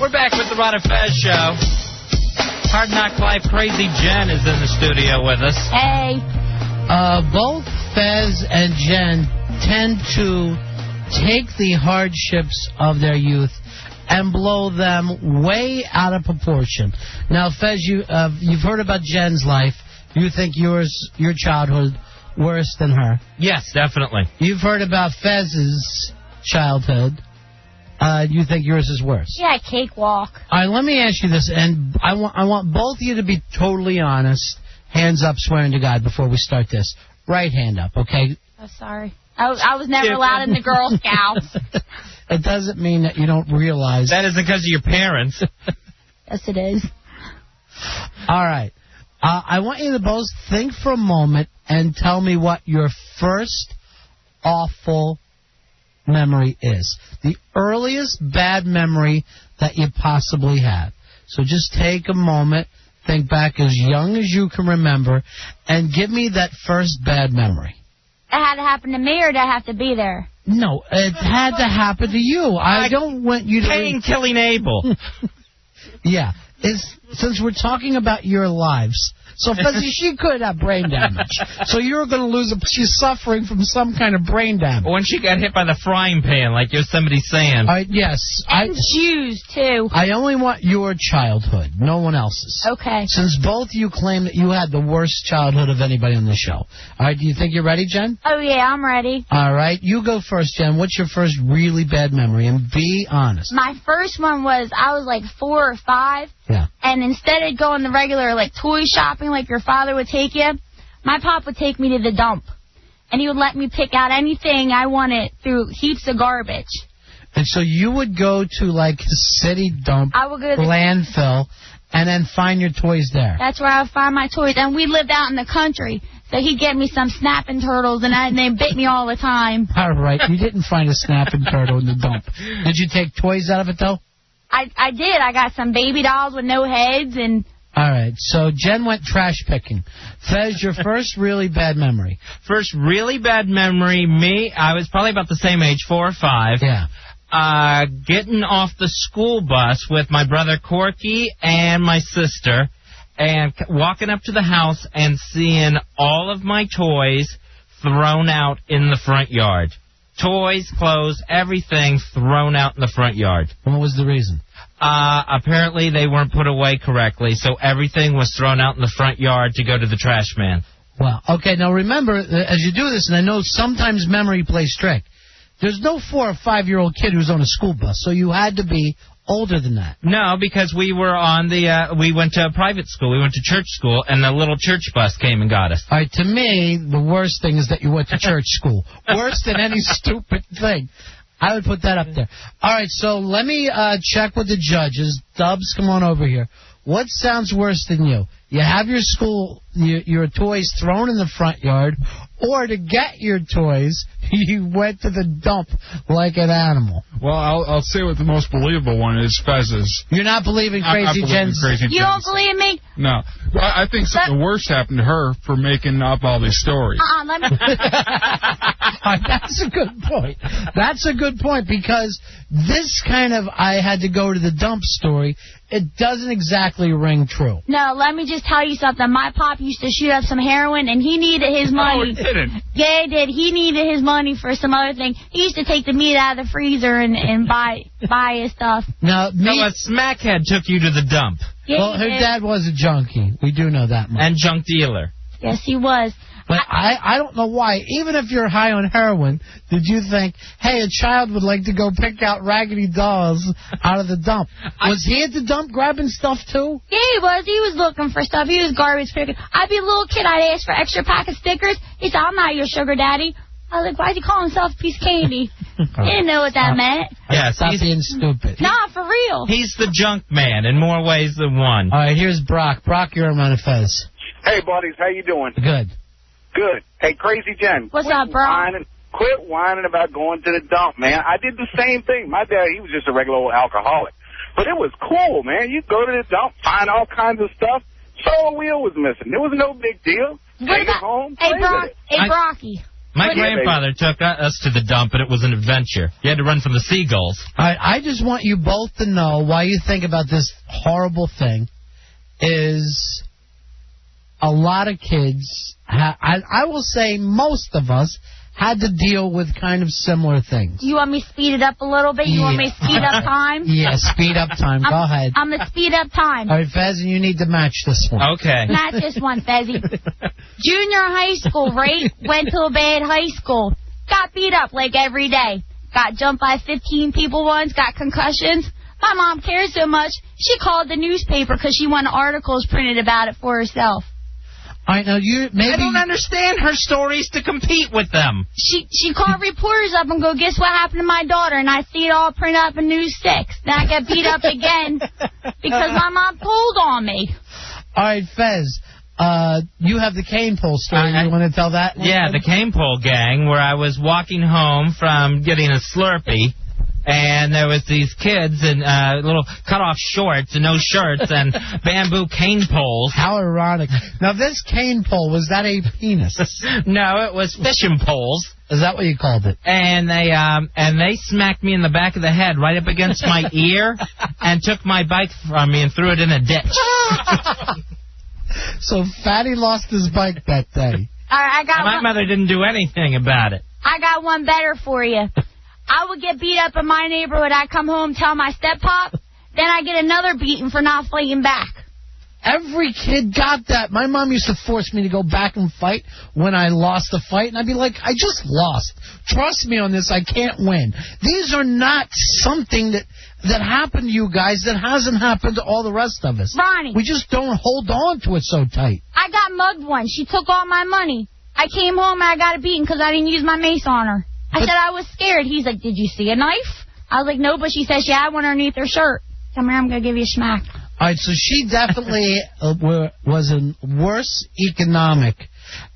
We're back with the Ron and Fez show. Hard Knock Life Crazy Jen is in the studio with us. Hey. Both Fez and Jen tend to take the hardships of their youth and blow them way out of proportion. Now, Fez, you've heard about Jen's life. You think your childhood worse than her? Yes, definitely. You've heard about Fez's childhood. You think yours is worse? Yeah, cakewalk. All right, let me ask you this, and I want both of you to be totally honest. Hands up, swearing to God, before we start this. Right hand up, okay? Oh, sorry. I was never allowed in the Girl Scouts. It doesn't mean that you don't realize. That isn't because of your parents. Yes, it is. All right. I want you to both think for a moment and tell me what your first awful memory is. The earliest bad memory that you possibly have. So just take a moment, think back as young as you can remember, and give me that first bad memory. It had to happen to me, or did I have to be there? No, it had to happen to you. I don't want you to... Cain killing Abel. Yeah. Since we're talking about your lives... So, Fuzzy, she could have brain damage. So you're going to lose she's suffering from some kind of brain damage. When she got hit by the frying pan, like Yosemite Sam. Yes. And shoes, too. I only want your childhood, no one else's. Okay. Since both you claim that you had the worst childhood of anybody on the show. All right, do you think you're ready, Jen? Oh, yeah, I'm ready. All right, you go first, Jen. What's your first really bad memory? And be honest. My first one was I was like 4 or 5. Yeah. And instead of going the regular, like, toy shopping like your father would take you, my pop would take me to the dump. And he would let me pick out anything I wanted through heaps of garbage. And so you would go to, like, the city dump, I would go to the landfill, and then find your toys there. That's where I would find my toys. And we lived out in the country, so he'd get me some snapping turtles, and they bit me all the time. All right. You didn't find a snapping turtle in the dump. Did you take toys out of it, though? I did. I got some baby dolls with no heads and... All right. So Jen went trash picking. Fez, your first really bad memory. First really bad memory, I was probably about the same age, 4 or 5. Yeah. Getting off the school bus with my brother Corky and my sister and walking up to the house and seeing all of my toys thrown out in the front yard. Toys, clothes, everything thrown out in the front yard. And what was the reason? Apparently they weren't put away correctly, so everything was thrown out in the front yard to go to the trash man. Well, okay, now remember, as you do this, and I know sometimes memory plays trick, there's no 4 or 5-year-old kid who's on a school bus, so you had to be older than that. No, because we were on we went to a private school. We went to church school, and the little church bus came and got us. All right, to me, the worst thing is that you went to church school. Worse than any stupid thing. I would put that up there. All right, so let me check with the judges. Dubs, come on over here. What sounds worse than you? You have your toys thrown in the front yard, or to get your toys, you went to the dump like an animal. Well, I'll say what the most believable one is, Fez's. You're not believing Crazy Jen's? You don't believe me? No. Well, I think something worse happened to her for making up all these stories. Let me... That's a good point. That's a good point, because this kind of I had to go to the dump story, it doesn't exactly ring true. No, let me just tell you something. My pop used to shoot up some heroin, and he needed his money. No, he didn't. Yeah, he did. He needed his money for some other thing. He used to take the meat out of the freezer and buy his stuff. Now, a smackhead took you to the dump. Yeah, well, her dad was a junkie. We do know that much. And junk dealer. Yes, he was. But I don't know why. Even if you're high on heroin, did you think, hey, a child would like to go pick out raggedy dolls out of the dump? Was he at the dump grabbing stuff, too? Yeah, he was. He was looking for stuff. He was garbage picking. I'd be a little kid. I'd ask for extra pack of stickers. He said, I'm not your sugar daddy. I was like, why'd you call himself a piece of candy? He didn't know what that meant. Yeah, stop being stupid. Nah, for real. He's the junk man in more ways than one. All right, here's Brock. Brock, you're on Fez. Hey, buddies. How you doing? Good. Good. Hey, Crazy Jen. What's up, bro? Quit whining about going to the dump, man. I did the same thing. My dad, he was just a regular old alcoholic. But it was cool, man. You go to the dump, find all kinds of stuff. So a wheel was missing. There was no big deal. Take it home. Hey, Brocky. My grandfather took us to the dump, and it was an adventure. You had to run from the seagulls. I just want you both to know why you think about this horrible thing is a lot of kids, I will say most of us, had to deal with kind of similar things. You want me to speed it up a little bit? You want me to speed up time? Yeah, speed up time. Go ahead. I'm going to speed up time. All right, Fez, you need to match this one. Okay. Not this one, Fezzy. Junior high school, right? Went to a bad high school. Got beat up like every day. Got jumped by 15 people once. Got concussions. My mom cares so much, she called the newspaper because she wanted articles printed about it for herself. All right, now I don't understand her stories to compete with them. She called reporters up and go, guess what happened to my daughter? And I see it all printed up in News 6. Then I get beat up again because my mom told on me. All right, Fez, you have the cane pole story. You want to tell that? Yeah, the cane pole gang, where I was walking home from getting a Slurpee. And there was these kids in little cut-off shorts and no shirts and bamboo cane poles. How ironic. Now, this cane pole, was that a penis? No, it was fishing poles. Is that what you called it? And they smacked me in the back of the head right up against my ear and took my bike from me and threw it in a ditch. So Fatty lost his bike that day. All right, my mother didn't do anything about it. I got one better for you. I would get beat up in my neighborhood. I come home, tell my step-pop, then I get another beating for not fighting back. Every kid got that. My mom used to force me to go back and fight when I lost a fight, and I'd be like, I just lost. Trust me on this, I can't win. These are not something that happened to you guys that hasn't happened to all the rest of us. Ronnie. We just don't hold on to it so tight. I got mugged once. She took all my money. I came home and I got a beating because I didn't use my mace on her. I said I was scared. He's like, did you see a knife? I was like, no, but she said she had one underneath her shirt. Come here, I'm going to give you a smack. All right, so she definitely was a worse economic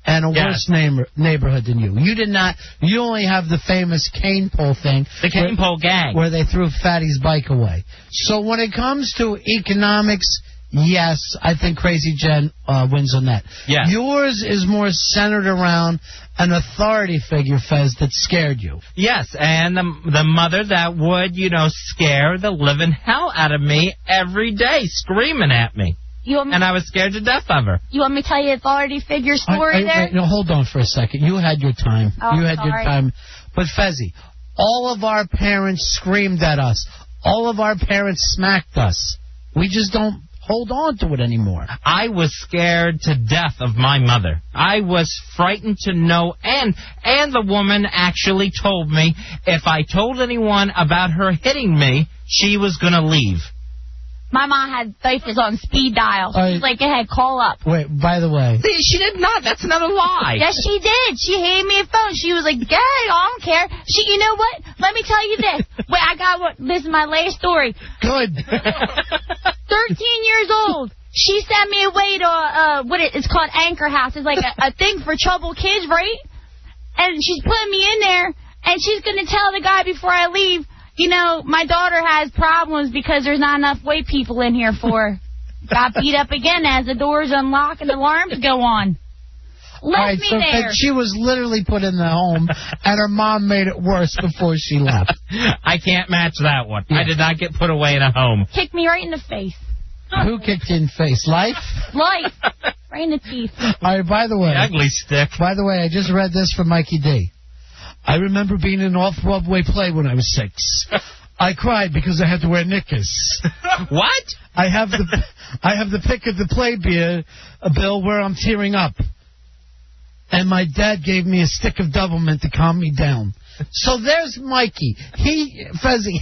and a worse neighborhood than you. You did not. You only have the famous cane pole thing. The cane pole gang. Where they threw Fatty's bike away. So when it comes to economics, yes, I think Crazy Jen wins on that. Yeah. Yours is more centered around an authority figure, Fez, that scared you. Yes, and the mother that would, scare the living hell out of me every day, screaming at me. And I was scared to death of her. You want me to tell you the authority figure story there? No, hold on for a second. You had your time. Oh, you had your time. But, Fezzy, all of our parents screamed at us. All of our parents smacked us. We just don't hold on to it anymore. I was scared to death of my mother. I was frightened to no end. And the woman actually told me if I told anyone about her hitting me, she was going to leave. My mom had diapers on speed dial. She's like, go ahead, call up. Wait, by the way. She did not. That's another lie. Yes, she did. She handed me a phone. She was like, go ahead, I don't care. You know what? Let me tell you this. Wait, I got one. This is my last story. Good. 13 years old. She sent me away to, it's called Anchor House. It's like a thing for troubled kids, right? And she's putting me in there, and she's going to tell the guy before I leave, my daughter has problems because there's not enough white people in here for her. Got beat up again as the doors unlock and the alarms go on. Left me there. She was literally put in the home, and her mom made it worse before she left. I can't match that one. Yeah. I did not get put away in a home. Kicked me right in the face. Who kicked you in the face? Life? Life. Right in the teeth. All right, by the way. The ugly stick. By the way, I just read this from Mikey D. I remember being in an off-Broadway play when I was 6. I cried because I had to wear knickers. What? I have the pic of the play bill where I'm tearing up. And my dad gave me a stick of Doublemint to calm me down. So there's Mikey. Fezzy.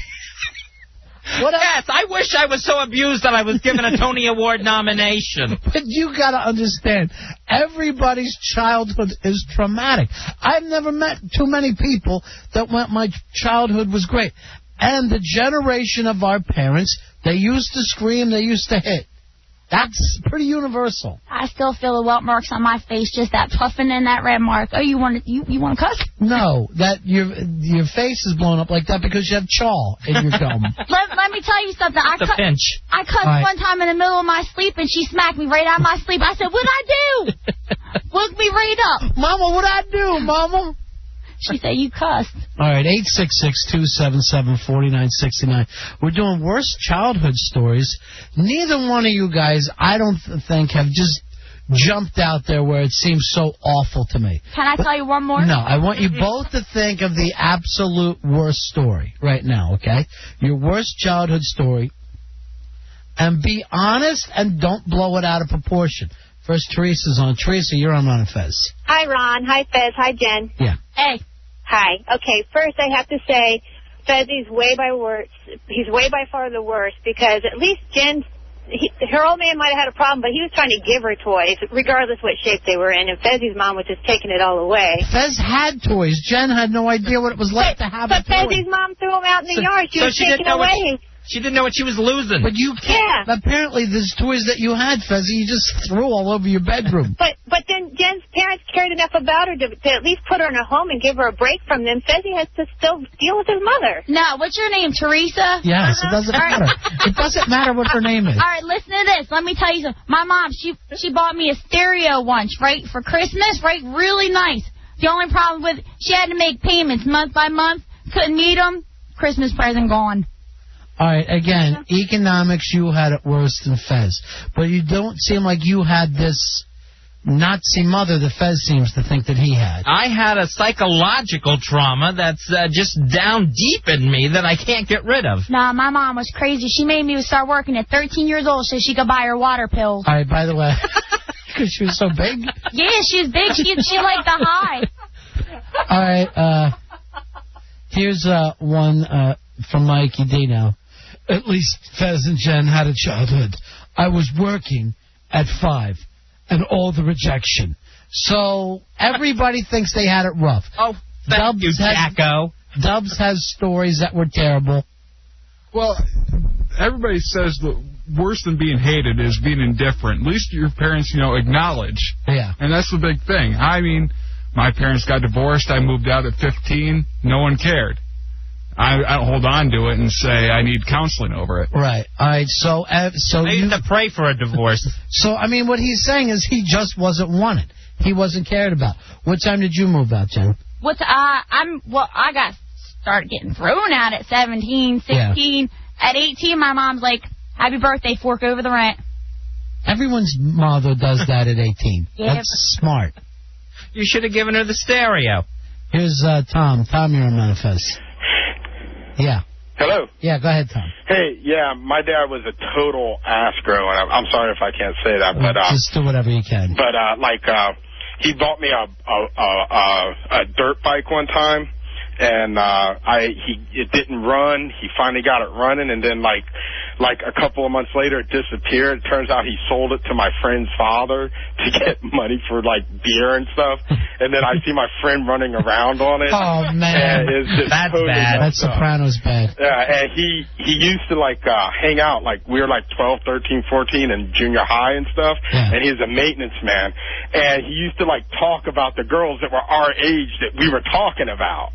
Yes, I wish I was so abused that I was given a Tony Award nomination. But you got to understand, everybody's childhood is traumatic. I've never met too many people that went, my childhood was great. And the generation of our parents, they used to scream, they used to hit. That's pretty universal. I still feel the welt marks on my face, just that puffing and that red mark. Oh, you want to cuss? No, that your face is blown up like that because you have chaw in your gum. Let me tell you something. I cussed one time in the middle of my sleep, and she smacked me right out of my sleep. I said, what'd I do? Woke me right up. Mama, what'd I do, Mama? She said you cussed. All right, 866-277-4969. We're doing worst childhood stories. Neither one of you guys, I don't think, have just jumped out there where it seems so awful to me. Can I tell you one more? No, I want you both to think of the absolute worst story right now, okay? Your worst childhood story. And be honest and don't blow it out of proportion. First, Teresa's on. Teresa, you're on Ron and Fez. Hi, Ron. Hi, Fez. Hi, Jen. Yeah. Hey. Hi. Okay, first I have to say Fezzy's way by worst. He's way by far the worst because at least Jen, her old man might have had a problem, but he was trying to give her toys, regardless what shape they were in, and Fezzy's mom was just taking it all away. Fez had toys. Jen had no idea what it was like to have a toy. But Fezzy's mom threw them out in the yard. She was taking away. She didn't know what she was losing. But you can't. Yeah. Apparently, there's toys that you had, Fezzy, you just threw all over your bedroom. But then Jen's parents cared enough about her to at least put her in a home and give her a break from them. Fezzy has to still deal with his mother. No, what's your name, Teresa? Yes, it doesn't matter. It doesn't matter what her name is. All right, listen to this. Let me tell you something. My mom, she bought me a stereo once, right, for Christmas, right? Really nice. The only problem with she had to make payments month by month. Couldn't meet them. Christmas present gone. All right, again, economics, you had it worse than Fez. But you don't seem like you had this Nazi mother that Fez seems to think that he had. I had a psychological trauma that's just down deep in me that I can't get rid of. Nah, my mom was crazy. She made me start working at 13 years old so she could buy her water pills. All right, by the way, because she was so big? Yeah, she was big. She liked the high. All right, here's one from Mikey D now. At least Fez and Jen had a childhood. I was working at 5 and all the rejection. So everybody thinks they had it rough. Oh, thank you, Jacko. Dubs has stories that were terrible. Well, everybody says the worse than being hated is being indifferent. At least your parents, acknowledge. Yeah. And that's the big thing. I mean, my parents got divorced. I moved out at 15. No one cared. I hold on to it and say I need counseling over it. Right. All right. So I used to pray for a divorce. So, I mean, what he's saying is he just wasn't wanted. He wasn't cared about. What time did you move out, Jen? I got started getting thrown out at 17, 16. Yeah. At 18, my mom's like, happy birthday, fork over the rent. Everyone's mother does that at 18. Yeah. That's smart. You should have given her the stereo. Here's Tom. Tom, you're on Manifest. Yeah. Hello. Yeah, go ahead, Tom. Hey, yeah, my dad was a total ass growing up. I'm sorry if I can't say that, but just do whatever you can. But he bought me a dirt bike one time, and it didn't run. He finally got it running, and then like a couple of months later, it disappeared. It turns out he sold it to my friend's father to get money for beer and stuff. And then I see my friend running around on it. Oh man, and it's just that's totally bad. That Sopranos bad. Yeah, and he used to hang out we were 12, 13, 14 in junior high and stuff. Yeah. And he was a maintenance man, and he used to talk about the girls that were our age that we were talking about.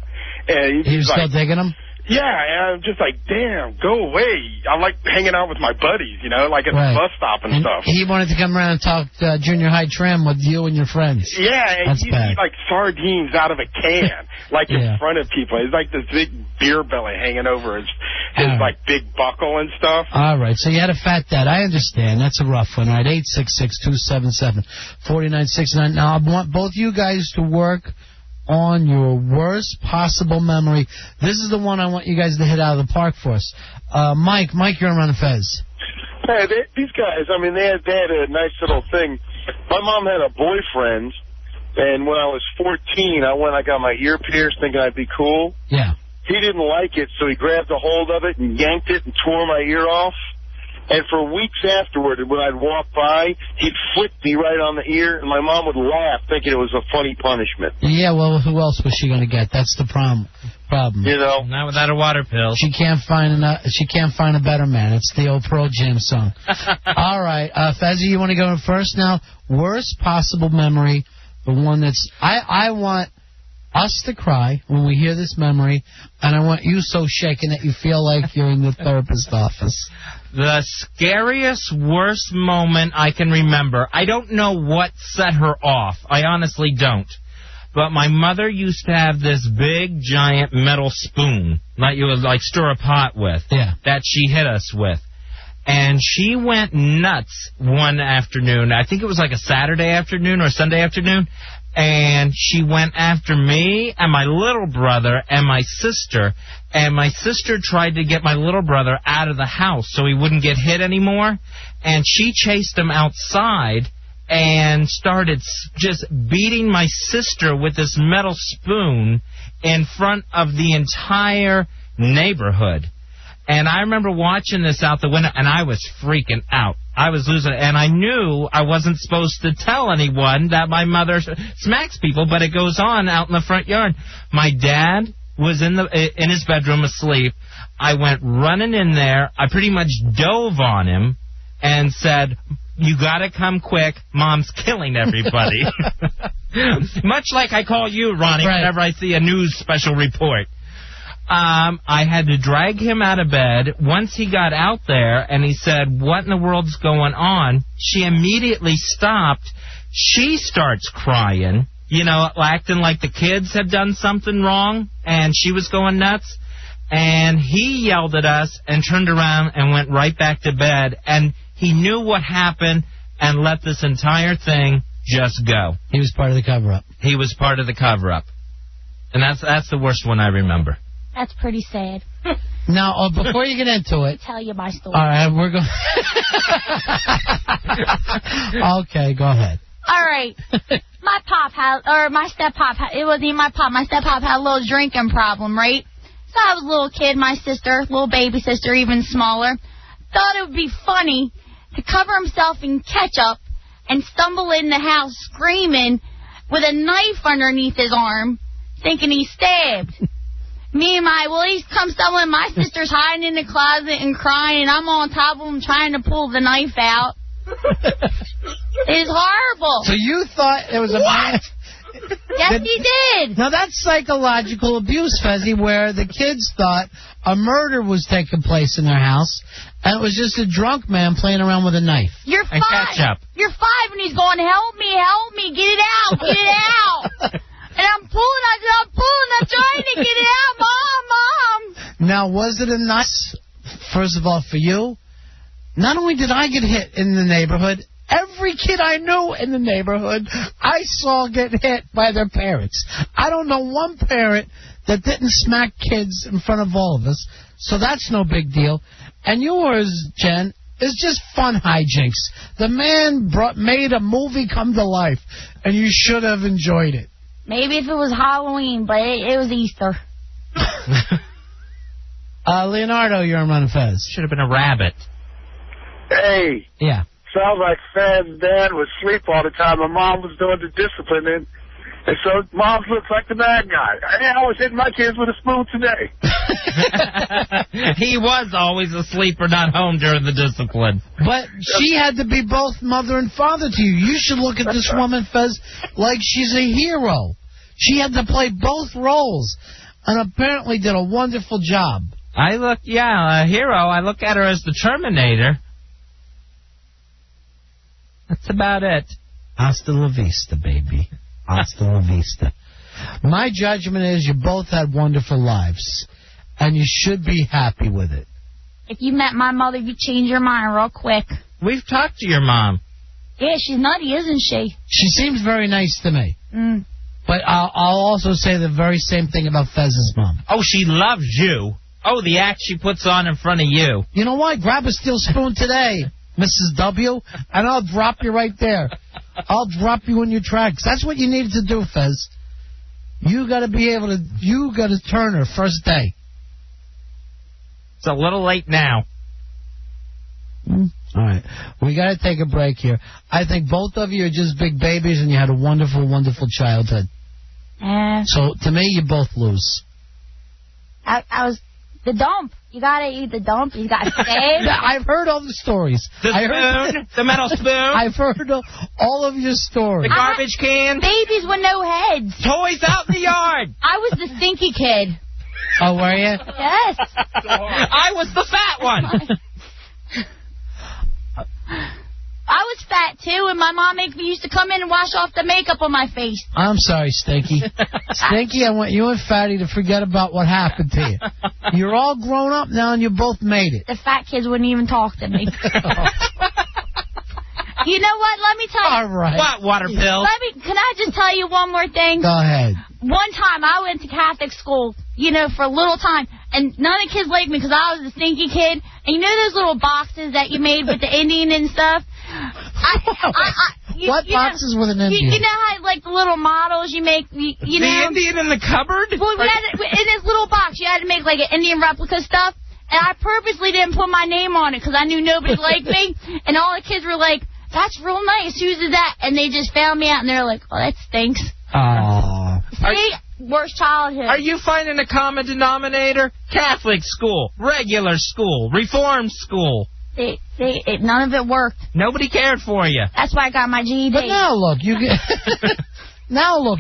And he was still digging them? Yeah, and I'm just damn, go away. I like hanging out with my buddies, at the bus stop and stuff. He wanted to come around and talk junior high trim with you and your friends. Yeah, and that's he'd bad. eat sardines out of a can, in front of people. He's this big beer belly hanging over his big buckle and stuff. All right, so you had a fat dad. I understand. That's a rough one. All right, 866-277-4969. Now, I want both you guys to work on your worst possible memory. This is the one I want you guys to hit out of the park for us. Mike, you're on Ron and Fez. Hey, these guys, they had a nice little thing. My mom had a boyfriend, and when I was 14, I got my ear pierced thinking I'd be cool. Yeah. He didn't like it, so he grabbed a hold of it and yanked it and tore my ear off. And for weeks afterward, when I'd walk by, he'd flick me right on the ear, and my mom would laugh, thinking it was a funny punishment. Yeah, well, who else was she going to get? That's the problem. Not without a water pill. She can't find a better man. It's the old Pearl Jam song. All right, Fezzy, you want to go in first now? Worst possible memory, the one that's I want us to cry when we hear this memory, and I want you so shaken that you feel like you're in the therapist's office. The scariest, worst moment I can remember. I don't know what set her off. I honestly don't. But my mother used to have this big, giant metal spoon that you would, like, stir a pot with, that she hit us with. And she went nuts one afternoon. I think it was like a Saturday afternoon or Sunday afternoon. And she went after me and my little brother and my sister. And my sister tried to get my little brother out of the house so he wouldn't get hit anymore. And she chased him outside and started just beating my sister with this metal spoon in front of the entire neighborhood. And I remember watching this out the window, and I was freaking out. I was losing it, and I knew I wasn't supposed to tell anyone that my mother smacks people, but it goes on out in the front yard. My dad was in his bedroom asleep. I went running in there. I pretty much dove on him and said, "You got to come quick. Mom's killing everybody." Much like I call you, Ronnie, whenever I see a news special report. I had to drag him out of bed. Once he got out there and he said, "What in the world's going on?" She immediately stopped. She starts crying, acting like the kids had done something wrong, and she was going nuts. And he yelled at us and turned around and went right back to bed. And he knew what happened and let this entire thing just go. He was part of the cover-up. He was part of the cover-up. And that's the worst one I remember. That's pretty sad. Now, before you get into it... I'll tell you my story. All right, we're going... Okay, go ahead. All right. My step-pop, it wasn't even my pop. My step-pop had a little drinking problem, right? So I was a little kid, my sister, little baby sister, even smaller, thought it would be funny to cover himself in ketchup and stumble in the house screaming with a knife underneath his arm, thinking he's stabbed. Me and he's come stumbling. My sister's hiding in the closet and crying, and I'm on top of him trying to pull the knife out. It's horrible. So you thought it was a man... Yes, he did. Now, that's psychological abuse, Fezzy, where the kids thought a murder was taking place in their house, and it was just a drunk man playing around with a knife. You're 5. And ketchup. You're 5, and he's going, help me, get it out, get it out. And I'm pulling, I'm trying to get it out, Mom. Now, was it a nice, first of all, for you? Not only did I get hit in the neighborhood, every kid I knew in the neighborhood I saw get hit by their parents. I don't know one parent that didn't smack kids in front of all of us, so that's no big deal. And yours, Jen, is just fun hijinks. The man made a movie come to life, and you should have enjoyed it. Maybe if it was Halloween, but it was Easter. Leonardo, you're on Ron and Fez. Should have been a rabbit. Hey. Yeah. Sounds like Fez's dad was asleep all the time. My mom was doing the disciplining. And so Mom looks like the bad guy. I was hitting my kids with a spoon today. He was always asleep or not home during the discipline. But she had to be both mother and father to you. You should look at this woman, Fez, like she's a hero. She had to play both roles and apparently did a wonderful job. A hero. I look at her as the Terminator. That's about it. Hasta la vista, baby. Hasta la vista. My judgment is you both had wonderful lives, and you should be happy with it. If you met my mother, you'd change your mind real quick. We've talked to your mom. Yeah, she's nutty, isn't she? She seems very nice to me. Mm. But I'll also say the very same thing about Fez's mom. Oh, she loves you. Oh, the act she puts on in front of you. You know what? Grab a steel spoon today, Mrs. W., and I'll drop you right there. I'll drop you in your tracks. That's what you needed to do, Fez. You got to be able to. You got to turn her first day. It's a little late now. All right. We got to take a break here. I think both of you are just big babies, and you had a wonderful, wonderful childhood. So, to me, you both lose. I was the dump. You got to eat the dump. You got to stay. I've heard all the stories. The metal spoon. I've heard all of your stories. The garbage can. Babies with no heads. Toys out in the yard. I was the stinky kid. Oh, were you? Yes. I was the fat one. I was was fat, too, and my mom used to come in and wash off the makeup on my face. I'm sorry, Stinky. Stinky, I want you and Fatty to forget about what happened to you. You're all grown up now, and you both made it. The fat kids wouldn't even talk to me. You know what? Let me tell you. All right. What, water pills? Can I just tell you one more thing? Go ahead. One time I went to Catholic school, for a little time, and none of the kids liked me because I was a stinky kid. And you know those little boxes that you made with the Indian and stuff? What boxes with an Indian? You know how, like, the little models you make, you know? The Indian in the cupboard? Well, in this little box, you had to make, like, an Indian replica stuff. And I purposely didn't put my name on it because I knew nobody liked me. And all the kids were like, that's real nice. Whose is that? And they just found me out, and they're like, oh, that stinks. Oh. See? Worst childhood. Are you finding a common denominator? Catholic school, regular school, reformed school. None of it worked. Nobody cared for you. That's why I got my GED. But now look,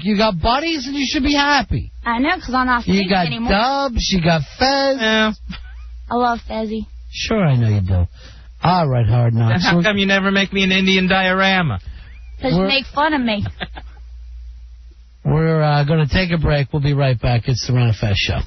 you got buddies, and you should be happy. I know, because I'm not stinky anymore. You got Dubs, you got Fez. Yeah. I love Fezzy. Sure, I know you do. All right, Hard Knocks. How come you never make me an Indian diorama? Because you make fun of me. We're going to take a break. We'll be right back. It's the Ron and Fez Show.